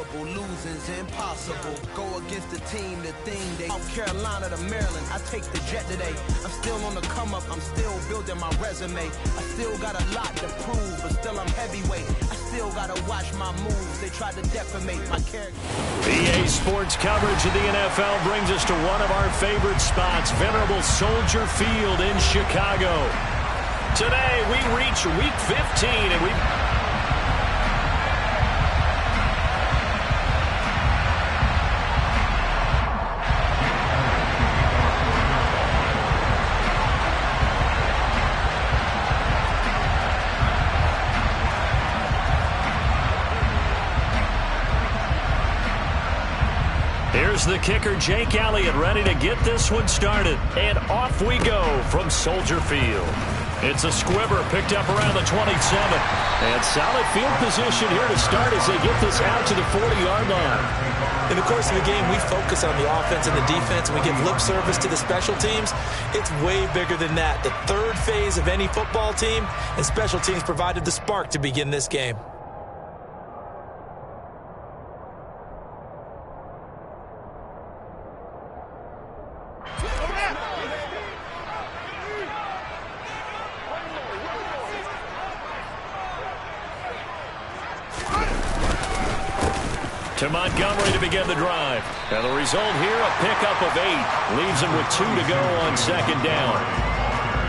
unstoppable. Losing's impossible. Go against the team, the thing. They South Carolina to Maryland. I take the jet today. I'm still on the come up. I'm still building my resume. I still got a lot to prove, but still I'm heavyweight. I still gotta watch my moves. They tried to defamate my character. EA Sports coverage of the NFL brings us to one of our favorite spots, venerable Soldier Field in Chicago. Today we reach Week 15 and we... Here's the kicker, Jake Elliott, ready to get this one started. And off we go from Soldier Field. It's a squibber picked up around the 27. And solid field position here to start as they get this out to the 40-yard line. In the course of the game, we focus on the offense and the defense, and we give lip service to the special teams. It's way bigger than that. The third phase of any football team, and special teams provided the spark to begin this game. To Montgomery to begin the drive. And the result here, a pickup of 8. Leaves him with 2 to go on second down.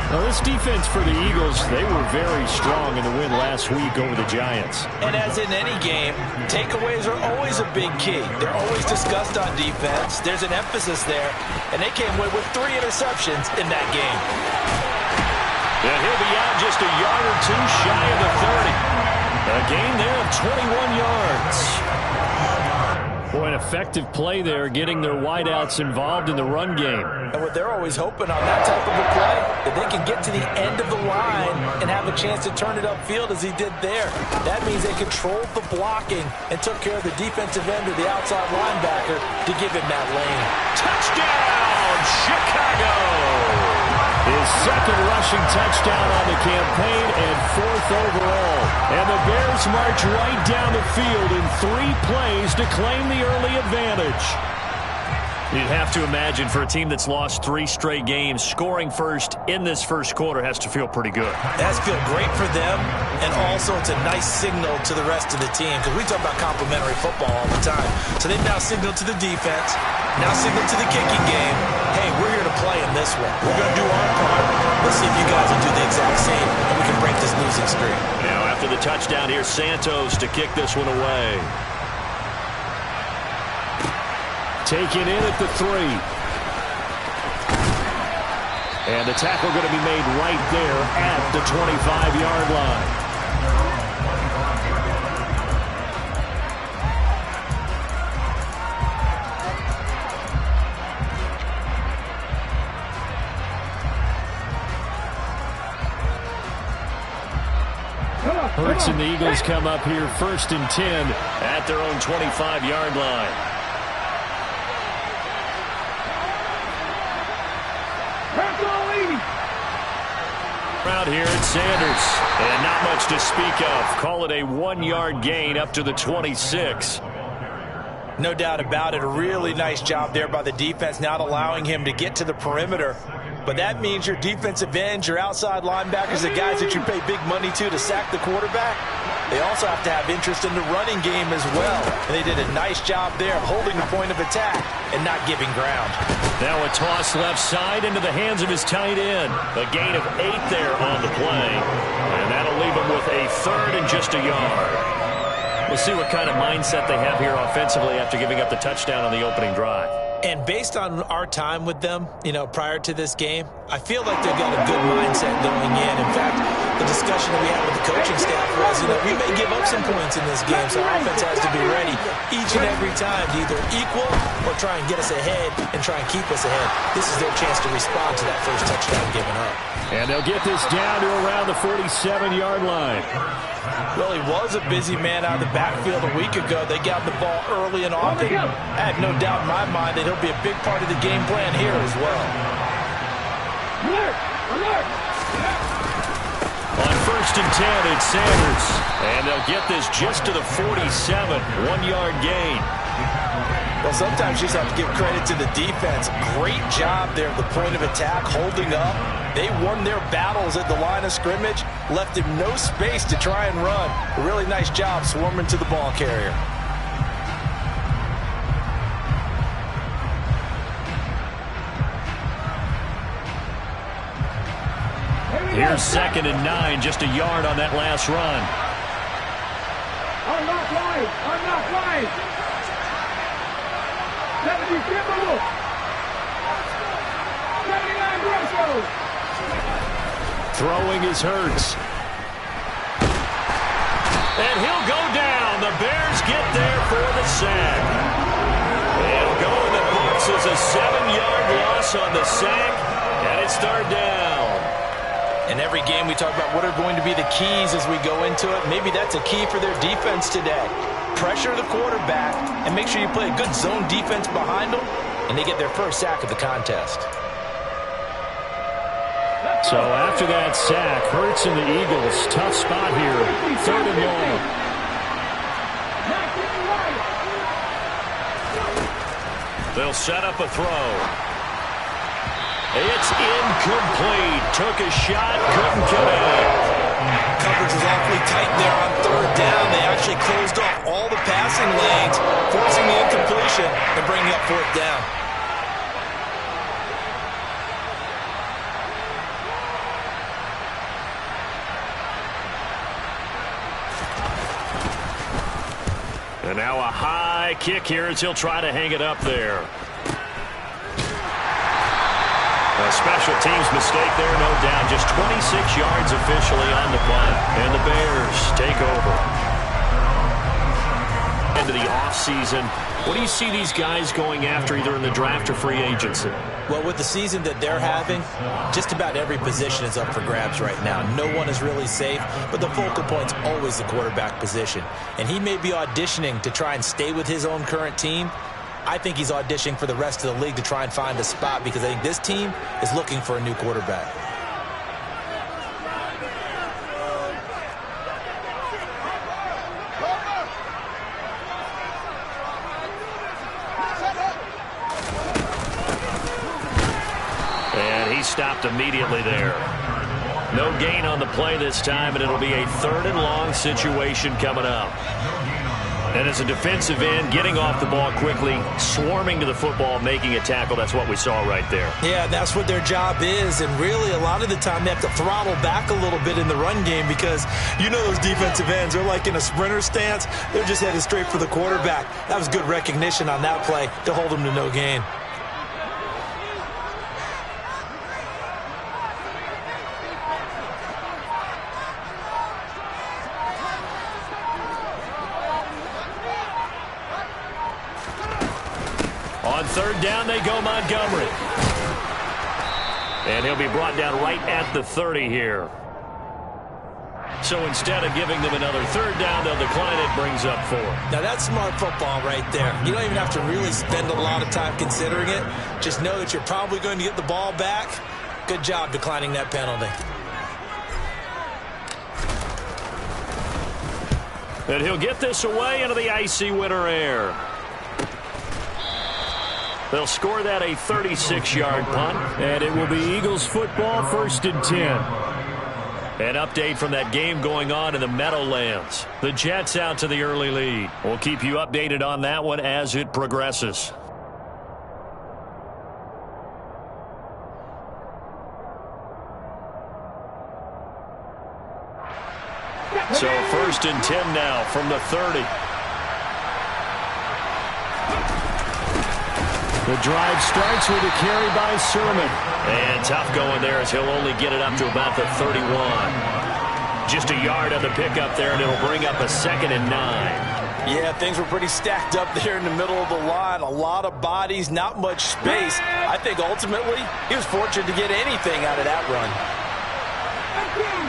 Well, this defense for the Eagles, they were very strong in the win last week over the Giants. And as in any game, takeaways are always a big key. They're always discussed on defense. There's an emphasis there. And they came away with 3 interceptions in that game. And he'll be out just a yard or 2 shy of the 30. A gain there of 21 yards. Boy, an effective play there, getting their wideouts involved in the run game. And what they're always hoping on that type of a play, that they can get to the end of the line and have a chance to turn it upfield as he did there. That means they controlled the blocking and took care of the defensive end or the outside linebacker to give him that lane. Touchdown, Chicago! His second rushing touchdown on the campaign and 4th overall. And the Bears march right down the field in 3 plays to claim the early advantage. You'd have to imagine for a team that's lost 3 straight games, scoring first in this first quarter has to feel pretty good. It has to feel great for them, and also it's a nice signal to the rest of the team, because we talk about complementary football all the time. So they've now signaled to the defense, now signaled to the kicking game, hey, we're here to play in this one. We're going to do our part. Let's see if you guys will do the exact same, and we can break this losing streak. Now after the touchdown, here's Santos to kick this one away. Taken in at the 3. And the tackle going to be made right there at the 25-yard line. Hurts and the Eagles come up here 1st and 10 at their own 25-yard line. Out here at Sanders, and not much to speak of. Call it a 1-yard gain up to the 26. No doubt about it. A really nice job there by the defense, not allowing him to get to the perimeter. But that means your defensive ends, your outside linebackers, the guys that you pay big money to sack the quarterback, they also have to have interest in the running game as well. And they did a nice job there of holding the point of attack and not giving ground. Now a toss left side into the hands of his tight end. A gain of 8 there on the play. And that'll leave him with a 3rd and just a yard. We'll see what kind of mindset they have here offensively after giving up the touchdown on the opening drive. And based on our time with them, prior to this game, I feel like they've got a good mindset going in. In fact, the discussion that we had with the coaching staff was, we may give up some points in this game, so our offense has to be ready each and every time to either equal or try and get us ahead and try and keep us ahead. This is their chance to respond to that first touchdown given up. And they'll get this down to around the 47-yard line. Well, he was a busy man out of the backfield a week ago. They got the ball early and often. I have no doubt in my mind that he'll be a big part of the game plan here as well. On 1st first and 10. It's Sanders. And they'll get this just to the 47. 1-yard gain. Well, sometimes you just have to give credit to the defense. Great job there at the point of attack, holding up. They won their battles at the line of scrimmage, left him no space to try and run. A really nice job swarming to the ball carrier. Here's 2nd and 9, just a yard on that last run. I'm not right. 70 Kimberly. 79 Briscoe. Throwing is Hurts. And he'll go down. The Bears get there for the sack. It'll go in the books as a 7-yard loss on the sack. And it's 3rd down. In every game, we talk about what are going to be the keys as we go into it. Maybe that's a key for their defense today. Pressure the quarterback and make sure you play a good zone defense behind them, and they get their first sack of the contest. So after that sack, Hurts and the Eagles, tough spot here. 3rd and long. They'll set up a throw. It's incomplete. Took a shot, couldn't connect. Coverage was awfully tight there on 3rd down. They actually closed off all the passing lanes, forcing the incompletion and bringing up 4th down. And now a high kick here as he'll try to hang it up there. A special teams mistake there, no doubt. Just 26 yards officially on the punt. And the Bears take over. Into the offseason, what do you see these guys going after either in the draft or free agency? Well, with the season that they're having, just about every position is up for grabs right now. No one is really safe, but the focal point's always the quarterback position. And he may be auditioning to try and stay with his own current team. I think he's auditioning for the rest of the league to try and find a spot because I think this team is looking for a new quarterback. And he stopped immediately there. No gain on the play this time, and it'll be a 3rd and long situation coming up. And as a defensive end, getting off the ball quickly, swarming to the football, making a tackle, that's what we saw right there. Yeah, that's what their job is, and really a lot of the time they have to throttle back a little bit in the run game because you know those defensive ends, they're like in a sprinter stance. They're just headed straight for the quarterback. That was good recognition on that play to hold them to no gain. On 3rd down, they go Montgomery. And he'll be brought down right at the 30 here. So instead of giving them another 3rd down, they'll decline it, brings up 4. Now that's smart football right there. You don't even have to really spend a lot of time considering it. Just know that you're probably going to get the ball back. Good job declining that penalty. And he'll get this away into the icy winter air. They'll score that a 36-yard punt, and it will be Eagles football, 1st and 10. An update from that game going on in the Meadowlands. The Jets out to the early lead. We'll keep you updated on that one as it progresses. So 1st and 10 now from the 30. The drive starts with a carry by Sermon. And tough going there as he'll only get it up to about the 31. Just a yard on the pickup there, and it'll bring up a 2nd and 9. Yeah, things were pretty stacked up there in the middle of the line. A lot of bodies, not much space. I think ultimately he was fortunate to get anything out of that run. 19,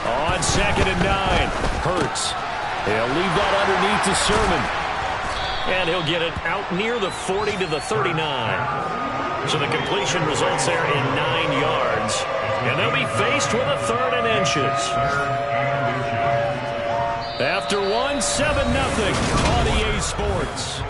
On 2nd and 9, Hurts. He'll leave that underneath to Sermon. And he'll get it out near the 40 to the 39. So the completion results there in 9 yards. And they'll be faced with a 3rd and inches. After 1, 7-0 on EA Sports.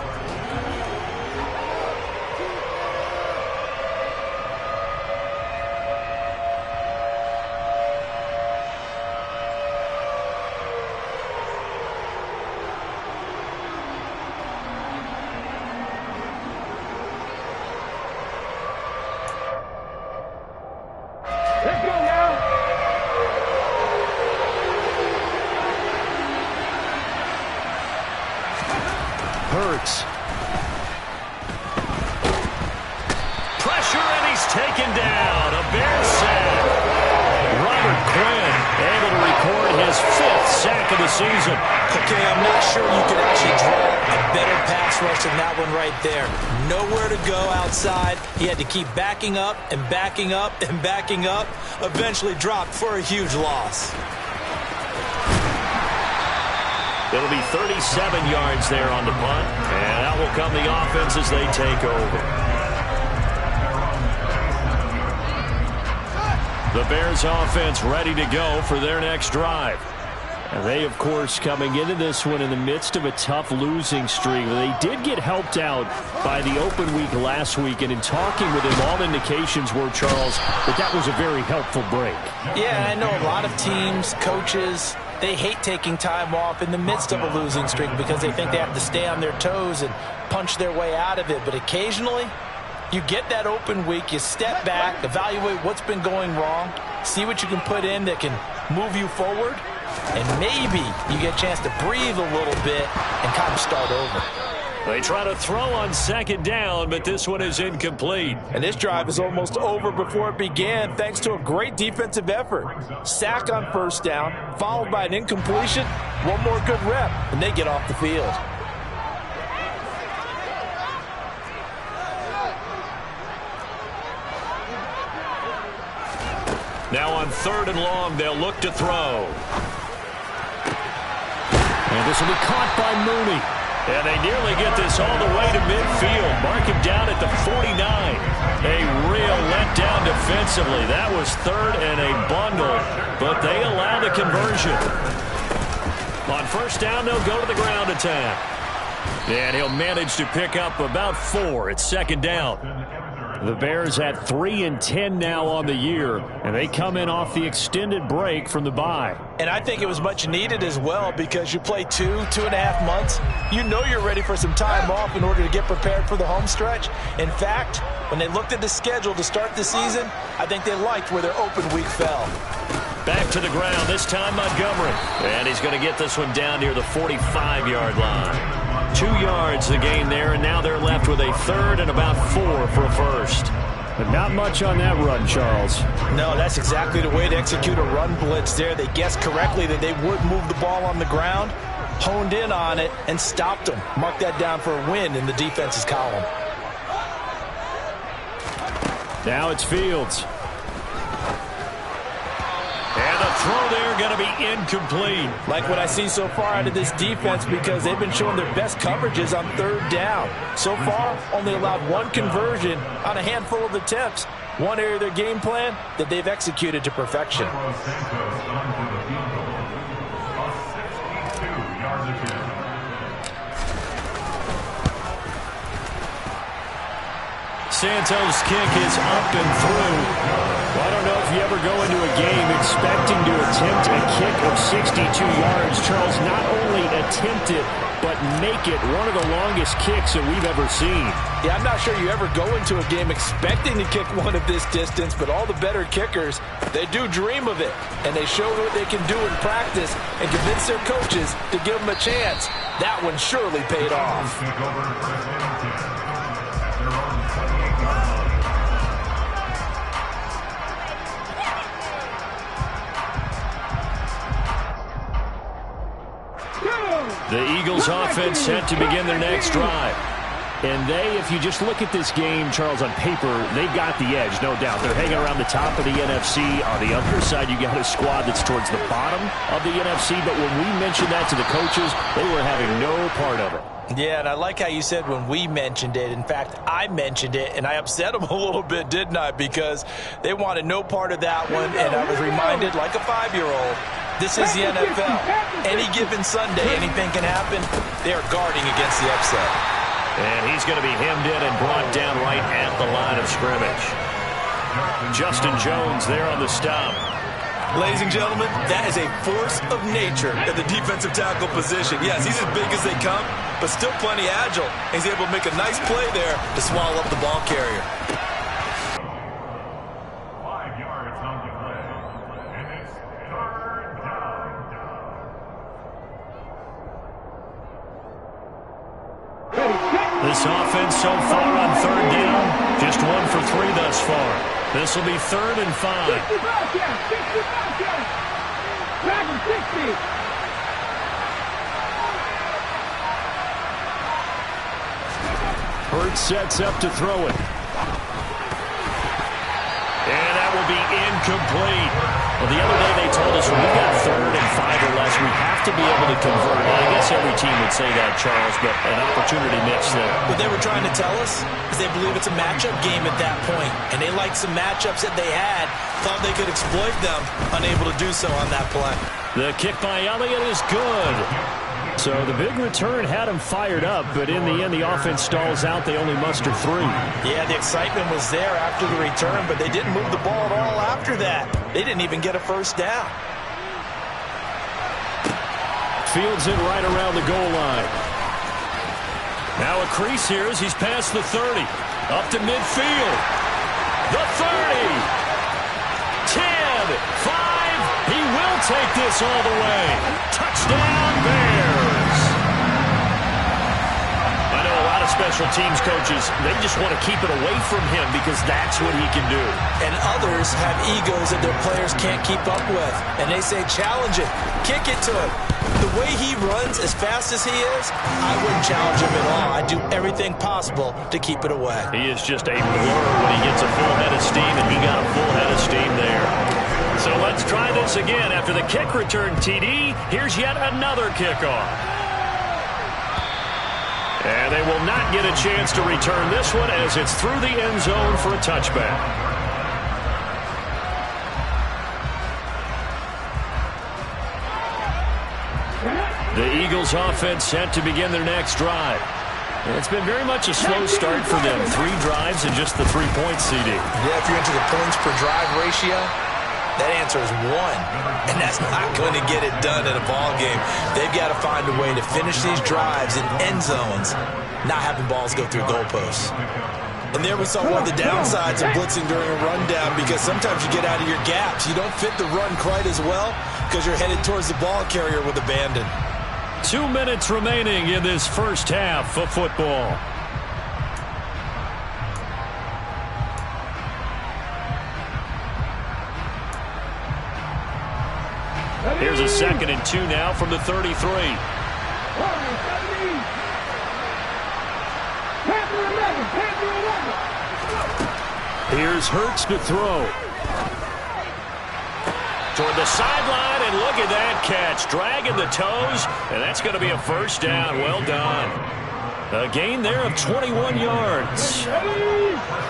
Pressure, and he's taken down. A Bears sack. Robert Quinn able to record his 5th sack of the season. Okay, I'm not sure you could actually draw a better pass rush than that one right there. Nowhere to go outside. He had to keep backing up and backing up and backing up. Eventually dropped for a huge loss. It'll be 37 yards there on the punt, and out will come the offense as they take over. The Bears offense ready to go for their next drive. And they, of course, coming into this one in the midst of a tough losing streak. They did get helped out by the open week last week, and in talking with him, all indications were, Charles, that was a very helpful break. Yeah, I know a lot of teams, coaches, they hate taking time off in the midst of a losing streak because they think they have to stay on their toes and punch their way out of it. But occasionally, you get that open week, you step back, evaluate what's been going wrong, see what you can put in that can move you forward, and maybe you get a chance to breathe a little bit and kind of start over. They try to throw on 2nd down, but this one is incomplete. And this drive is almost over before it began thanks to a great defensive effort. Sack on 1st down, followed by an incompletion, one more good rep, and they get off the field. Now on 3rd and long, they'll look to throw. And this will be caught by Mooney. And they nearly get this all the way to midfield. Mark him down at the 49. A real letdown defensively. That was 3rd and a bundle, but they allow the conversion. On 1st down, they'll go to the ground attack. And he'll manage to pick up about 4 at 2nd down. The Bears at 3-10 now on the year, and they come in off the extended break from the bye. And I think it was much needed as well because you play 2.5 months. You know you're ready for some time off in order to get prepared for the home stretch. In fact, when they looked at the schedule to start the season, I think they liked where their open week fell. Back to the ground, this time Montgomery. And he's going to get this one down near the 45-yard line. 2 yards the gain there, and now they're left with a 3rd and about 4 for a 1st. But not much on that run, Charles. No, that's exactly the way to execute a run blitz there. They guessed correctly that they would move the ball on the ground, honed in on it, and stopped them. Mark that down for a win in the defense's column. Now it's Fields. And the throw there going to be incomplete. Like what I see so far out of this defense because they've been showing their best coverages on 3rd down. So far, only allowed 1 conversion on a handful of attempts. One area of their game plan that they've executed to perfection. Santos' kick is up and through. Well, I don't know if you ever go into a game expecting to attempt a kick of 62 yards. Charles, not only attempt it, but make it one of the longest kicks that we've ever seen. Yeah, I'm not sure you ever go into a game expecting to kick one of this distance, but all the better kickers, they do dream of it. And they show what they can do in practice and convince their coaches to give them a chance. That one surely paid off. The Eagles offense set to begin their next drive. And they, if you just look at this game, Charles, on paper, they've got the edge, no doubt. They're hanging around the top of the NFC. On the other side, you got a squad that's towards the bottom of the NFC. But when we mentioned that to the coaches, they were having no part of it. Yeah, and I like how you said when we mentioned it. In fact, I mentioned it, and I upset them a little bit, didn't I? Because they wanted no part of that one, and I was reminded, like a 5-year-old, this is the NFL. Any given Sunday, anything can happen. They are guarding against the upset. And he's going to be hemmed in and brought down right at the line of scrimmage. Justin Jones there on the stop. Ladies and gentlemen, that is a force of nature at the defensive tackle position. Yes, he's as big as they come, but still plenty agile. He's able to make a nice play there to swallow up the ball carrier. 5 yards on the play, and it's 3rd down. This offense so far on 3rd down, just 1 for 3 thus far. This will be 3rd and 5. 65 yards. Back and 60. Hurts sets up to throw it. And that will be incomplete. Well, the other day they told us when we got 3rd and 5 or less, we have to be able to convert. And I guess every team would say that, Charles, but an opportunity missed there. What they were trying to tell us is they believe it's a matchup game at that point, and they liked some matchups that they had, thought they could exploit them, unable to do so on that play. The kick by Elliott is good. So the big return had him fired up, but in the end, the offense stalls out. They only muster 3. Yeah, the excitement was there after the return, but they didn't move the ball at all after that. They didn't even get a first down. Fields it right around the goal line. Now a crease here as he's past the 30. Up to midfield. The 30. 10. 5. He will take this all the way. Touchdown, Bears. I know a lot of special teams coaches, they just want to keep it away from him because that's what he can do. And others have egos that their players can't keep up with. And they say, challenge it. Kick it to him. The way he runs as fast as he is, I wouldn't challenge him at all. I'd do everything possible to keep it away. He is just a blur when he gets a full head of steam, and he got a full head of steam there. So let's try this again. After the kick return, TD, here's yet another kickoff. And they will not get a chance to return this one as it's through the end zone for a touchback. The Eagles offense set to begin their next drive. And it's been very much a slow start for them. 3 drives and just the 3 points, CD. Yeah, if you're into the points per drive ratio, that answer is 1. And that's not going to get it done in a ball game. They've got to find a way to finish these drives in end zones, not having balls go through goalposts. And there we saw one of the downsides of blitzing during a rundown, because sometimes you get out of your gaps. You don't fit the run quite as well because you're headed towards the ball carrier with abandon. 2 minutes remaining in this first half of football. Here's a 2nd and 2 now from the 33. Here's Hurts to throw. Toward the sideline, and look at that catch. Dragging the toes, and that's going to be a first down. Well done. A gain there of 21 yards.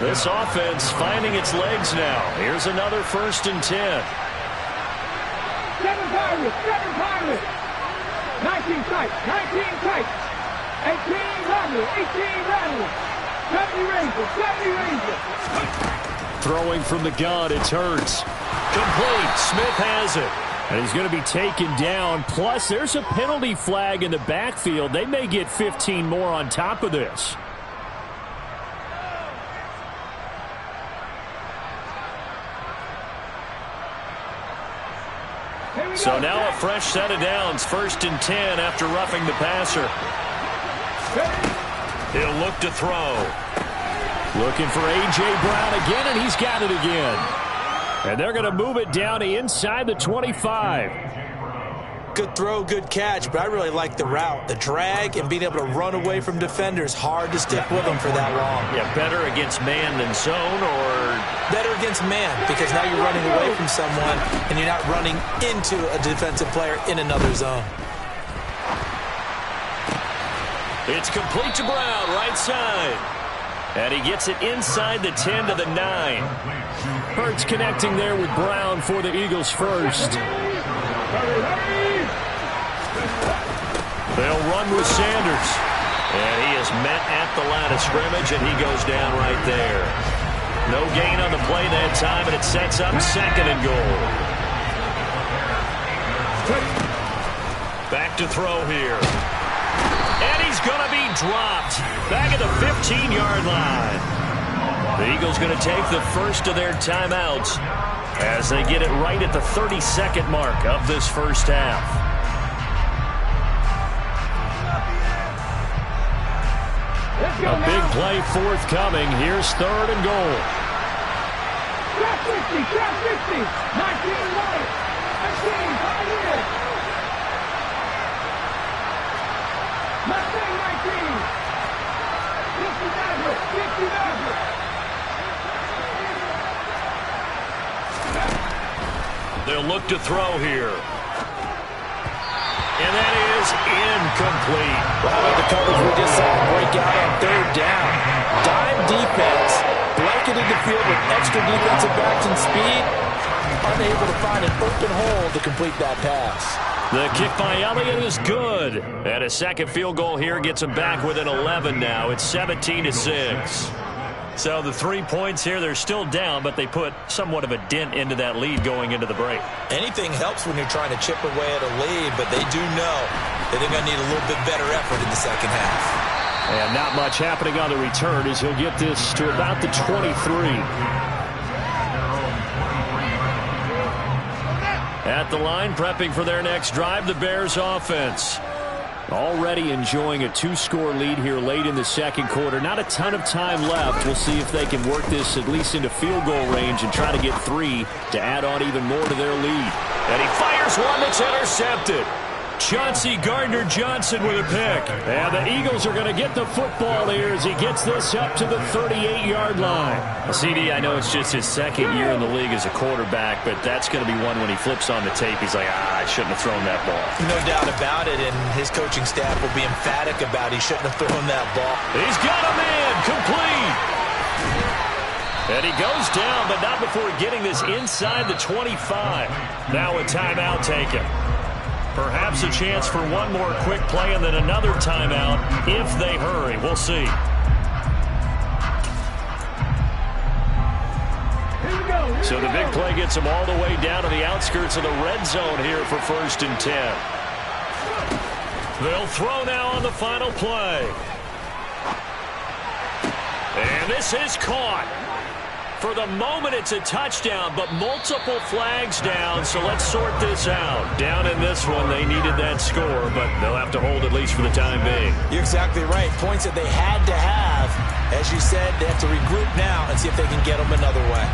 This offense finding its legs now. Here's another 1st and 10. 7 Pirates. 19 tight. 18 Rattler. 70 Ranger. Throwing from the gun, it's Hurts. Complete. Smith has it. And he's going to be taken down. Plus, there's a penalty flag in the backfield. They may get 15 more on top of this. So now a fresh set of downs. 1st and 10 after roughing the passer. He'll look to throw. Looking for A.J. Brown again, and he's got it again. And they're going to move it down to inside the 25. Good throw, good catch, but I really like the route. The drag and being able to run away from defenders, hard to stick with them for that long. Yeah, better against man than zone, or better against man, because now you're running away from someone and you're not running into a defensive player in another zone. It's complete to Brown, right side. And he gets it inside the 10 to the 9. Hurts connecting there with Brown for the Eagles first. They'll run with Sanders. And he is met at the line of scrimmage, and he goes down right there. No gain on the play that time, and it sets up 2nd and goal. Back to throw here. And he's going to be dropped back at the 15-yard line. The Eagles going to take the first of their timeouts as they get it right at the 32nd mark of this first half. A big play forthcoming. Here's 3rd and goal. Trap 50, trap 50, 19 right, 15, pioneer. Mustang 19, 50 Maverick, 50 Maverick. They'll look to throw here. And that is incomplete. Wow, the coverage we just saw break out on 3rd down. Dime defense, blanketed the field with extra defensive backs and speed, unable to find an open hole to complete that pass. The kick by Elliott is good. And a second field goal here gets him back within 11 now. It's 17-6. So the 3 points here, they're still down, but they put somewhat of a dent into that lead going into the break. Anything helps when you're trying to chip away at a lead, but they do know that they're going to need a little bit better effort in the second half. And not much happening on the return as he'll get this to about the 23. At the line, prepping for their next drive, the Bears offense. Already enjoying a 2-score lead here late in the second quarter. Not a ton of time left. We'll see if they can work this at least into field goal range and try to get 3 to add on even more to their lead. And he fires one that's intercepted. Chauncey Gardner-Johnson with a pick. And the Eagles are going to get the football here as he gets this up to the 38-yard line. Well, CD, I know it's just his second year in the league as a quarterback, but that's going to be one when he flips on the tape. He's like, I shouldn't have thrown that ball. No doubt about it, and his coaching staff will be emphatic about he shouldn't have thrown that ball. He's got a man complete. And he goes down, but not before getting this inside the 25. Now a timeout taken. Perhaps a chance for one more quick play and then another timeout if they hurry. We'll see. So the big play gets them all the way down to the outskirts of the red zone here for 1st and 10. They'll throw now on the final play. And this is caught. For the moment, it's a touchdown, but multiple flags down, so let's sort this out. Down in this one, they needed that score, but they'll have to hold at least for the time being. You're exactly right. Points that they had to have. As you said, they have to regroup now and see if they can get them another way.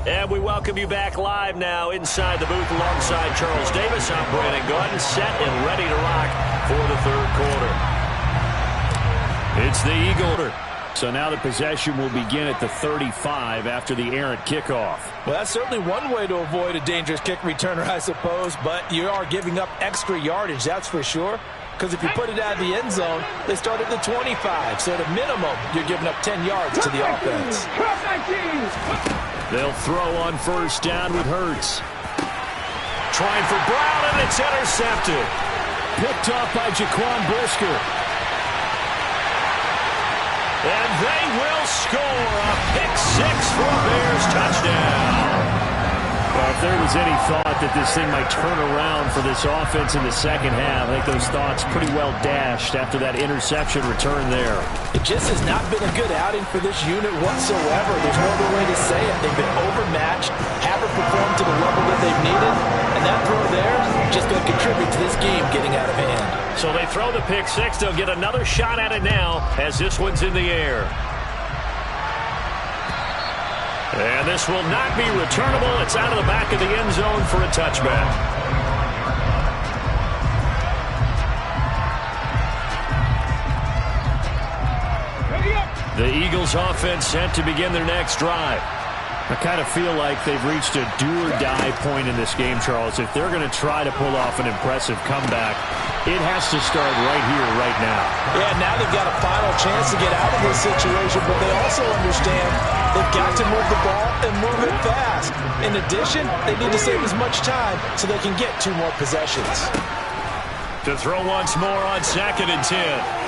And we welcome you back live now inside the booth alongside Charles Davis. I'm Brandon Gordon, set and ready to rock for the 3rd quarter. It's the Eagle. So now the possession will begin at the 35 after the errant kickoff. Well, that's certainly one way to avoid a dangerous kick returner, I suppose, but you are giving up extra yardage, that's for sure. Because if you put it out of the end zone, they start at the 25. So at a minimum, you're giving up 10 yards to the offense. They'll throw on 1st down with Hurts. Trying for Brown, and it's intercepted. Picked off by Jaquan Brisker. And they will score a pick-6 for a Bears touchdown. Well, if there was any thought that this thing might turn around for this offense in the second half, I think those thoughts pretty well dashed after that interception return there. It just has not been a good outing for this unit whatsoever. There's no other way to say it. They've been overmatched, haven't performed to the level that they've needed, and that throw there is just going to contribute to this game getting out of hand. So they throw the pick-6. They'll get another shot at it now as this one's in the air. And this will not be returnable. It's out of the back of the end zone for a touchback. The Eagles offense set to begin their next drive. I kind of feel like they've reached a do-or-die point in this game, Charles. If they're going to try to pull off an impressive comeback, it has to start right here, right now. Yeah, now they've got a final chance to get out of this situation, but they also understand they've got to move the ball and move it fast. In addition, they need to save as much time so they can get 2 more possessions. To throw once more on 2nd and 10.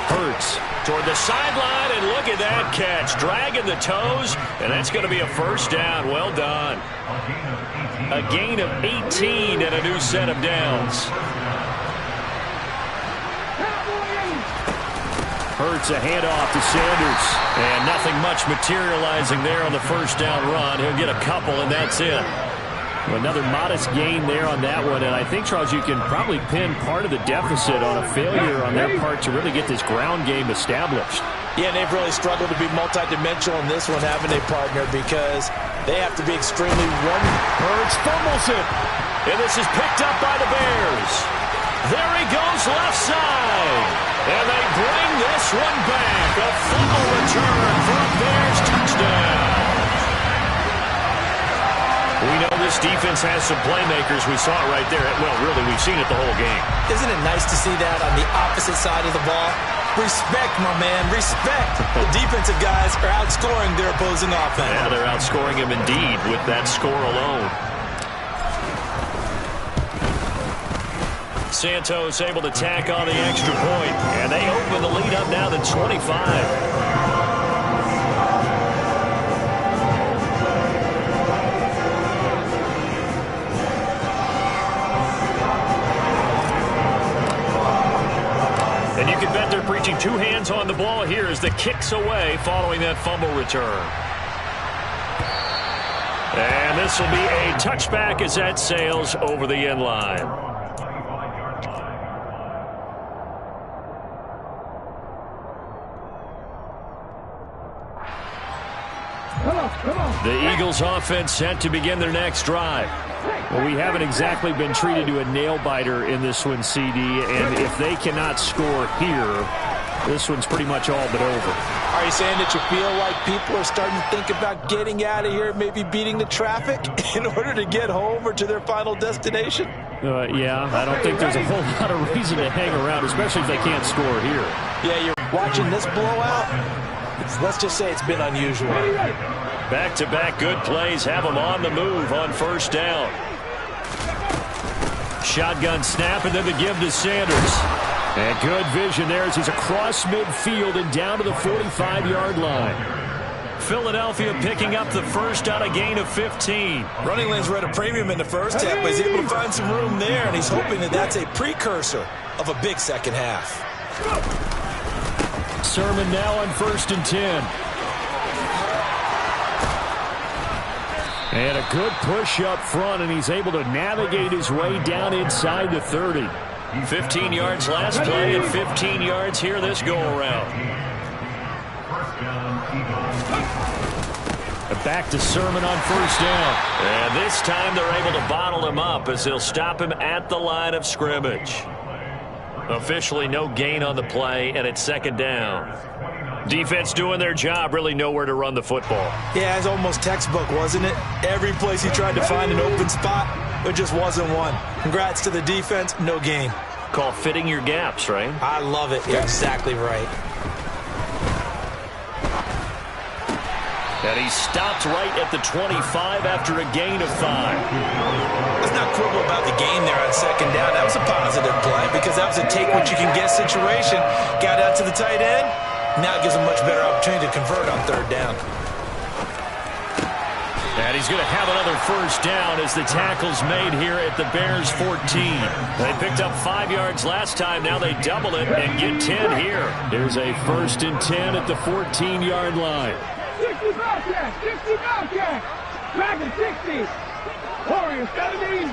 Hurts toward the sideline, and look at that catch. Dragging the toes, and that's going to be a first down. Well done. A gain of 18 and a new set of downs. Hurts a handoff to Sanders, and nothing much materializing there on the first down run. He'll get a couple, and that's it. Another modest gain there on that one, and I think, Charles, you can probably pin part of the deficit on a failure on their part to really get this ground game established. Yeah, and they've really struggled to be multidimensional in this one, haven't they, partner, because they have to be extremely one. Hurts fumbles it, and this is picked up by the Bears. There he goes left side, and they bring this one back. A fumble return for a Bears touchdown. We know this defense has some playmakers. We saw it right there. Well, really, we've seen it the whole game. Isn't it nice to see that on the opposite side of the ball? Respect, my man, respect. The defensive guys are outscoring their opposing offense. Yeah, they're outscoring him indeed with that score alone. Santos able to tack on the extra point, and they open the lead up now to 25. And you can bet they're preaching 2 hands on the ball here as the kick's away following that fumble return. And this will be a touchback as that sails over the end line. The Eagles offense set to begin their next drive. Well, we haven't exactly been treated to a nail-biter in this one, CD, and if they cannot score here, this one's pretty much all but over. Are you saying that you feel like people are starting to think about getting out of here, maybe beating the traffic in order to get home or to their final destination? Yeah, I don't think there's a whole lot of reason to hang around, especially if they can't score here. Yeah, you're watching this blowout. Let's just say it's been unusual. Back-to-back good plays have them on the move on first down. Shotgun snap, and then the give to Sanders. And good vision there as he's across midfield and down to the 45-yard line. Philadelphia picking up the first on a gain of 15. Running lanes were at a premium in the first half, but he's able to find some room there, and he's hoping that that's a precursor of a big second half. Sermon now on 1st and 10. And a good push up front, and he's able to navigate his way down inside the 30. 15 yards last play and 15 yards here this go-around. Back to Sermon on first down. And this time they're able to bottle him up as they'll stop him at the line of scrimmage. Officially no gain on the play, and it's 2nd down. Defense doing their job, really nowhere to run the football. Yeah, it's almost textbook, wasn't it? Every place he tried to find an open spot, there just wasn't one. Congrats to the defense, no gain. Call fitting your gaps, right? I love it. You're exactly right. And he stopped right at the 25 after a gain of 5. Let's not quibble about the gain there on 2nd down. That was a positive play because that was a take-what-you-can-get situation. Got out to the tight end. Now it gives him much better opportunity to convert on 3rd down. And he's going to have another first down as the tackle's made here at the Bears 14. They picked up 5 yards last time. Now they double it and get 10 here. Here's a 1st and 10 at the 14-yard line. 60 Bobcat! 60 Bobcat! Dragon 60! Warriors 70!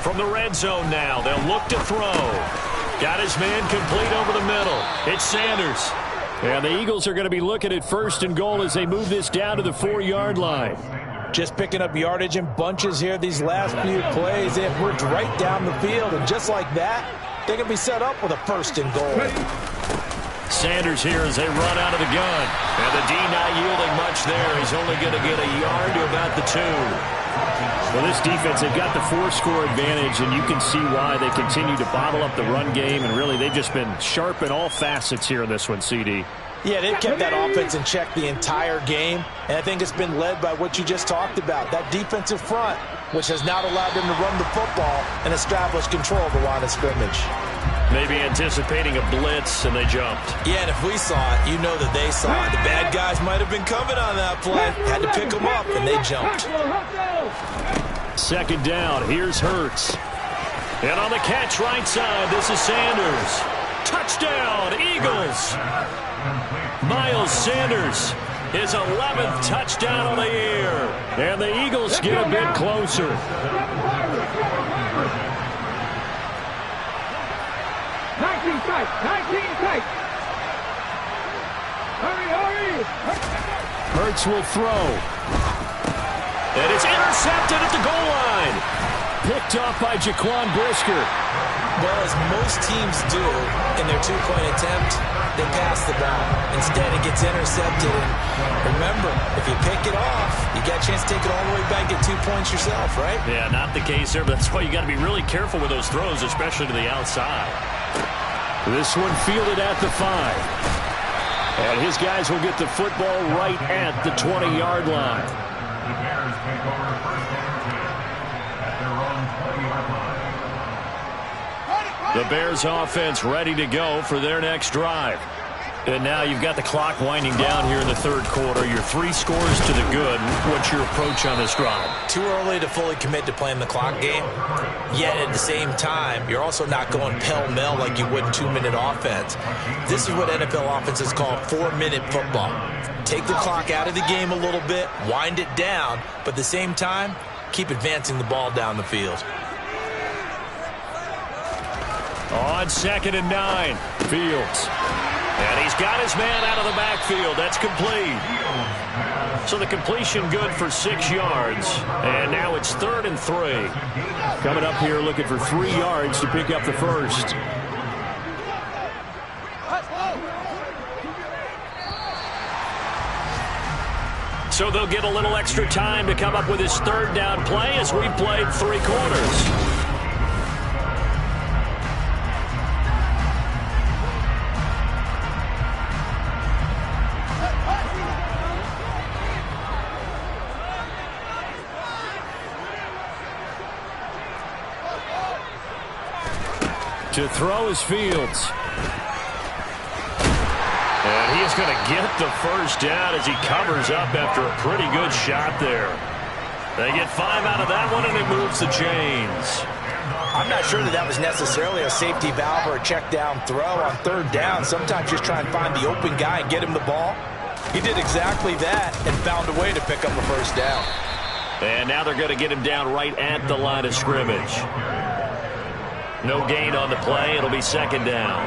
From the red zone now, they'll look to throw. Got his man complete over the middle. It's Sanders. And the Eagles are going to be looking at 1st and goal as they move this down to the 4-yard line. Just picking up yardage in bunches here these last few plays. They have moved right down the field, and just like that, they can be set up with a 1st and goal. Sanders here as they run out of the gun. And the D not yielding much there. He's only going to get a yard to about the 2. Well, this defense, they've got the 4-score advantage, and you can see why they continue to bottle up the run game. And really, they've just been sharp in all facets here in this one, CD. Yeah, they've kept that offense in check the entire game. And I think it's been led by what you just talked about, that defensive front, which has not allowed them to run the football and establish control of the line of scrimmage. Maybe anticipating a blitz, and they jumped. Yeah, and if we saw it, you know that they saw it. The bad guys might have been coming on that play. Had to pick them up, and they jumped. 2nd down. Here's Hurts. And on the catch right side, this is Sanders. Touchdown, Eagles. Miles Sanders, his 11th touchdown on the year. And the Eagles get a bit closer. 19 tight. Hurry. Hurts will throw. And it's intercepted at the goal line. Picked off by Jaquan Brisker. Well, as most teams do in their 2-point attempt, they pass the ball. Instead, it gets intercepted. And remember, if you pick it off, you got a chance to take it all the way back and get 2 points yourself, right? Yeah, not the case there, but that's why you got to be really careful with those throws, especially to the outside. This one fielded at the 5. And his guys will get the football right at the 20-yard line. The Bears take over 1st and 10 at their own 20-yard line. The Bears offense ready to go for their next drive. And now you've got the clock winding down here in the 3rd quarter. You're 3 scores to the good. What's your approach on this drive? Too early to fully commit to playing the clock game. Yet at the same time, you're also not going pell-mell like you would in 2-minute offense. This is what NFL offenses call 4-minute football. Take the clock out of the game a little bit, wind it down, but at the same time, keep advancing the ball down the field. On 2nd and 9, Fields. And he's got his man out of the backfield. That's complete. So the completion good for 6 yards. And now it's 3rd and 3. Coming up here looking for 3 yards to pick up the 1st. So they'll get a little extra time to come up with his 3rd down play as we played 3 quarters. To throw is Fields. And he is going to get the 1st down as he covers up after a pretty good shot there. They get 5 out of that one, and it moves the chains. I'm not sure that was necessarily a safety valve or a check down throw on 3rd down. Sometimes just try and find the open guy and get him the ball. He did exactly that and found a way to pick up a 1st down. And now they're going to get him down right at the line of scrimmage. No gain on the play. It'll be 2nd down.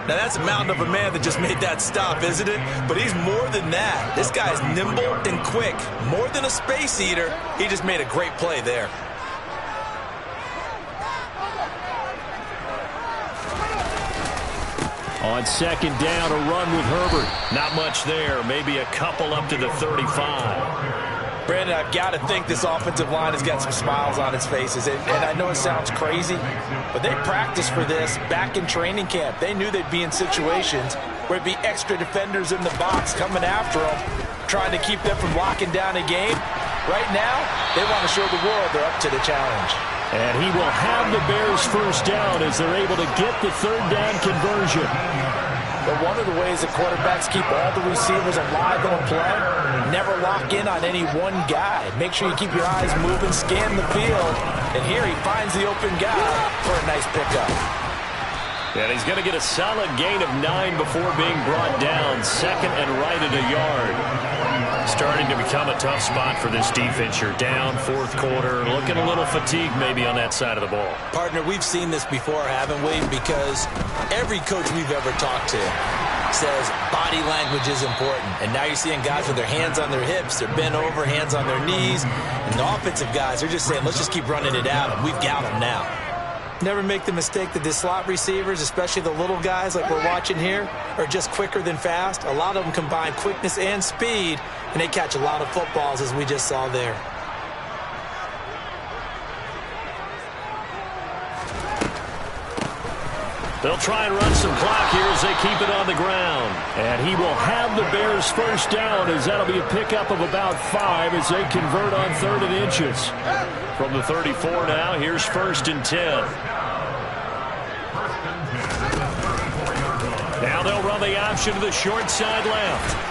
Now, that's a mountain of a man that just made that stop, isn't it? But he's more than that. This guy's nimble and quick. More than a space eater, he just made a great play there. On 2nd down, a run with Herbert. Not much there. Maybe a couple up to the 35. Brandon, I've got to think this offensive line has got some smiles on its faces. And I know it sounds crazy, but they practiced for this back in training camp. They knew they'd be in situations where it'd be extra defenders in the box coming after them, trying to keep them from locking down a game. Right now, they want to show the world they're up to the challenge. And he will have the Bears 1st down as they're able to get the 3rd down conversion. But one of the ways that quarterbacks keep all the receivers alive on a play, never lock in on any one guy. Make sure you keep your eyes moving, scan the field. And here he finds the open guy for a nice pickup. And he's going to get a solid gain of 9 before being brought down. 2nd and right at a yard. Starting to become a tough spot for this defense. You're down 4th quarter. Looking a little fatigued maybe on that side of the ball. Partner, we've seen this before, haven't we? Because every coach we've ever talked to says body language is important. And now you're seeing guys with their hands on their hips, they're bent over, hands on their knees. And the offensive guys, they're just saying, let's just keep running it at them. We've got them now. Never make the mistake that the slot receivers, especially the little guys like we're watching here, are just quicker than fast. A lot of them combine quickness and speed, and they catch a lot of footballs, as we just saw there. They'll try and run some clock here as they keep it on the ground. And he will have the Bears first down, as that'll be a pickup of about 5 as they convert on 3rd and inches. From the 34 now, here's 1st and 10. Now they'll run the option to the short side left.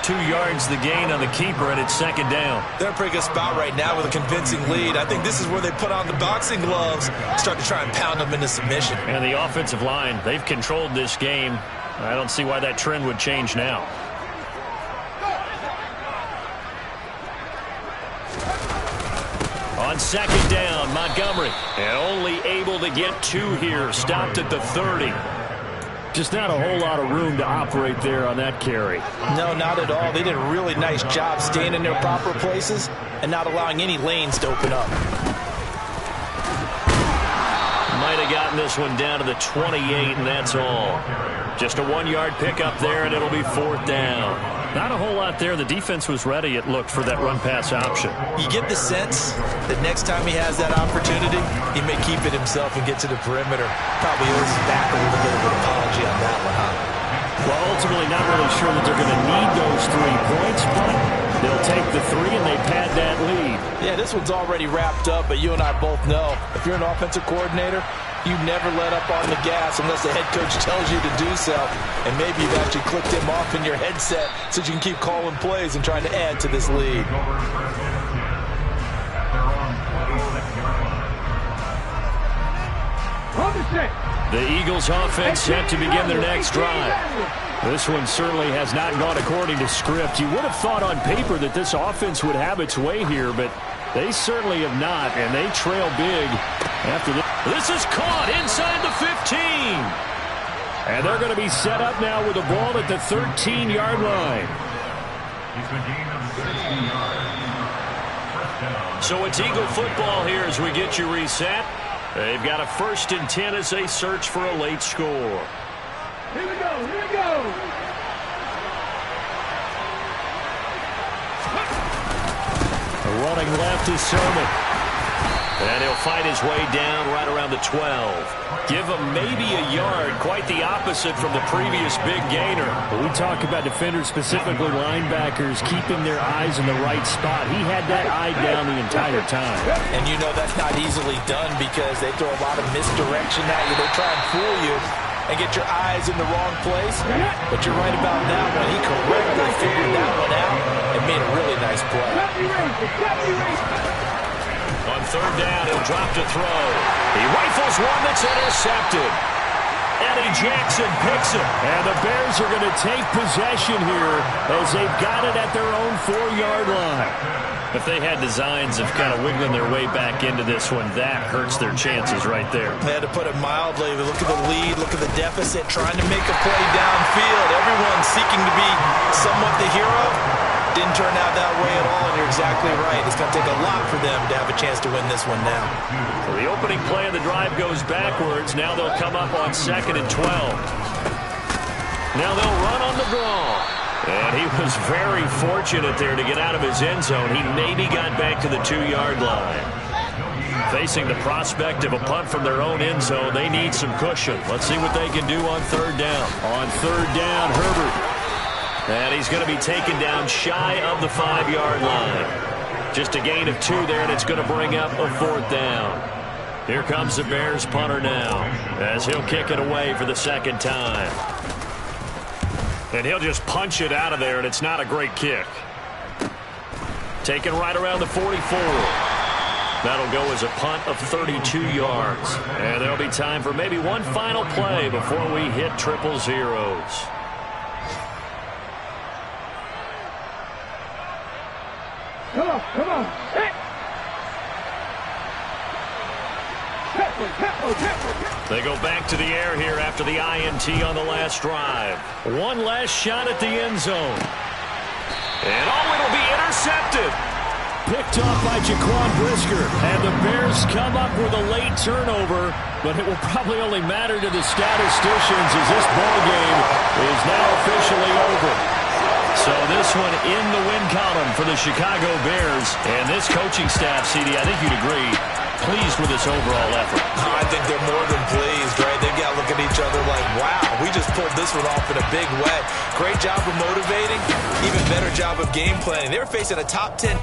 2 yards the gain on the keeper, and it's 2nd down. They're in a pretty good spot right now with a convincing lead. I think this is where they put on the boxing gloves, start to try and pound them into submission. And the offensive line, they've controlled this game. I don't see why that trend would change now. On 2nd down, Montgomery. And only able to get 2 here. Stopped at the 30. Just not a whole lot of room to operate there on that carry. No, not at all. They did a really nice job staying in their proper places and not allowing any lanes to open up. Might have gotten this one down to the 28, and that's all. Just a 1-yard pickup there, and it'll be 4th down. Not a whole lot there. The defense was ready, it looked, for that run-pass option. You get the sense that next time he has that opportunity, he may keep it himself and get to the perimeter. Probably owes back a little bit of an apology on that one, huh? Well, ultimately not really sure that they're going to need those 3 points, but they'll take the 3 and they pad that lead. Yeah, this one's already wrapped up, but you and I both know if you're an offensive coordinator, you never let up on the gas unless the head coach tells you to do so. And maybe you've actually clicked him off in your headset so you can keep calling plays and trying to add to this lead. The Eagles offense set to begin their next drive. This one certainly has not gone according to script. You would have thought on paper that this offense would have its way here, but they certainly have not, and they trail big after this. This is caught inside the 15. And they're going to be set up now with the ball at the 13-yard line. So it's Eagle football here as we get you reset. They've got a 1st and 10 as they search for a late score. Here we go, here we go. Running left is Sermon. And he'll fight his way down right around the 12. Give him maybe a yard, quite the opposite from the previous big gainer. We talk about defenders, specifically linebackers, keeping their eyes in the right spot. He had that eye down the entire time. And you know that's not easily done because they throw a lot of misdirection at you. They try and fool you and get your eyes in the wrong place. But you're right about that one. He correctly figured that one out and made a really nice play. On 3rd down, he'll drop to throw. He rifles one that's intercepted. Eddie Jackson picks it. And the Bears are going to take possession here as they've got it at their own 4-yard line. If they had designs of kind of wiggling their way back into this one, that hurts their chances right there. They had to put it mildly. Look at the lead, look at the deficit, trying to make a play downfield. Everyone seeking to be somewhat the hero. Didn't turn out that way at all, and you're exactly right. It's going to take a lot for them to have a chance to win this one now. So the opening play of the drive goes backwards. Now they'll come up on 2nd and 12. Now they'll run on the draw. And he was very fortunate there to get out of his end zone. He maybe got back to the 2-yard line. Facing the prospect of a punt from their own end zone, they need some cushion. Let's see what they can do on 3rd down. On 3rd down, Herbert. And he's going to be taken down shy of the 5-yard line. Just a gain of 2 there, and it's going to bring up a 4th down. Here comes the Bears punter now as he'll kick it away for the 2nd time. And he'll just punch it out of there, and it's not a great kick. Taken right around the 44. That'll go as a punt of 32 yards. And there'll be time for maybe one final play before we hit 000. Come on, come on. Hey. They go back to the air here after the INT on the last drive. One last shot at the end zone. And it'll be intercepted. Picked off by Jaquan Brisker. And the Bears come up with a late turnover, but it will probably only matter to the statisticians as this ball game is now officially over. So this one in the win column for the Chicago Bears. And this coaching staff, CD, I think you'd agree, pleased with this overall effort. I think they're more than pleased, right? They've got to look at each other like, wow, we just pulled this one off in a big way. Great job of motivating, even better job of game planning. They were facing a top 10